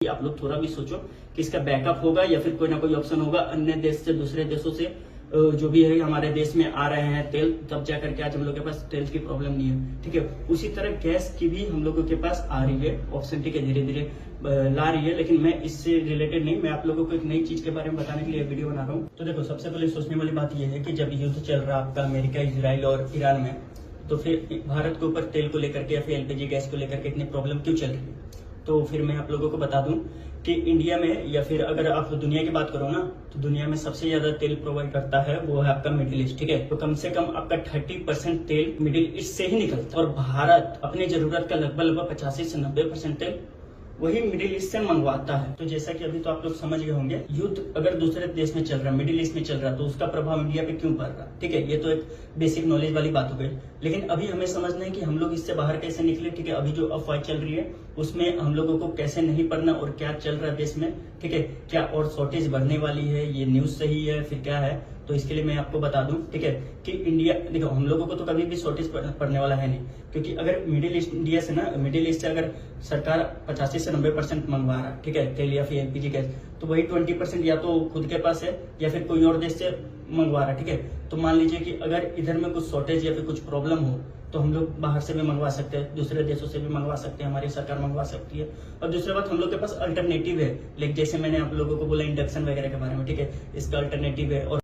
आप लोग थोड़ा भी सोचो कि इसका बैकअप होगा या फिर कोई ना कोई ऑप्शन होगा अन्य देश से, दूसरे देशों से जो भी है हमारे देश में आ रहे हैं तेल, तब जा करके आज हम लोग के पास तेल की प्रॉब्लम नहीं है। ठीक है, उसी तरह गैस की भी हम लोगों के पास आ रही है ऑप्शन। ठीक है, धीरे धीरे ला रही है, लेकिन मैं इससे रिलेटेड नहीं, मैं आप लोगों को एक नई चीज के बारे में बताने के लिए वीडियो बना रहा हूँ। तो देखो, सबसे पहले सोचने वाली बात यह है कि जब युद्ध चल रहा आपका अमेरिका, इजराइल और ईरान में, तो फिर भारत के ऊपर तेल को लेकर के या फिर एलपीजी गैस को लेकर के इतनी प्रॉब्लम क्यों चल रही है। तो फिर मैं आप लोगों को बता दूं कि इंडिया में या फिर अगर आप दुनिया की बात करो ना, तो दुनिया में सबसे ज्यादा तेल प्रोवाइड करता है वो है आपका मिडिल ईस्ट। ठीक है, तो कम से कम आपका 30% तेल मिडिल ईस्ट से ही निकलता है और भारत अपनी जरूरत का लगभग 85 से 90% तेल वही मिडिल ईस्ट से मंगवाता है। तो जैसा कि अभी तो आप लोग समझ गए होंगे, युद्ध अगर दूसरे देश में चल रहा है, मिडिल ईस्ट में चल रहा है, तो उसका प्रभाव इंडिया पे क्यों पड़ रहा है। ठीक है, ये तो एक बेसिक नॉलेज वाली बात हो गई, लेकिन अभी हमें समझना है कि हम लोग इससे बाहर कैसे निकले। ठीक है, अभी जो अफवाह चल रही है उसमें हम लोगों को कैसे नहीं पड़ना और क्या चल रहा है देश में। ठीक है, क्या और शॉर्टेज बढ़ने वाली है, ये न्यूज सही है फिर क्या है, तो इसके लिए मैं आपको बता दूं। ठीक है, कि इंडिया, देखो हम लोगों को तो कभी भी शॉर्टेज पड़ने वाला है नहीं, क्योंकि अगर मिडिल ईस्ट इंडिया से ना, मिडिल ईस्ट से अगर सरकार 85 से 90% मंगवा रहा है, ठीक है, तेल या फिर एलपीजी गैस, तो वही 20% या तो खुद के पास है या फिर कोई और देश से मंगवा रहा है। ठीक है, तो मान लीजिए कि अगर इधर में कुछ शॉर्टेज या फिर कुछ प्रॉब्लम हो तो हम लोग बाहर से भी मंगवा सकते हैं, दूसरे देशों से भी मंगवा सकते हैं, हमारी सरकार मंगवा सकती है। और दूसरी बात, हम लोग के पास अल्टरनेटिव है, लाइक जैसे मैंने आप लोगों को बोला इंडक्शन वगैरह के बारे में। ठीक है, इसका अल्टरनेटिव है। और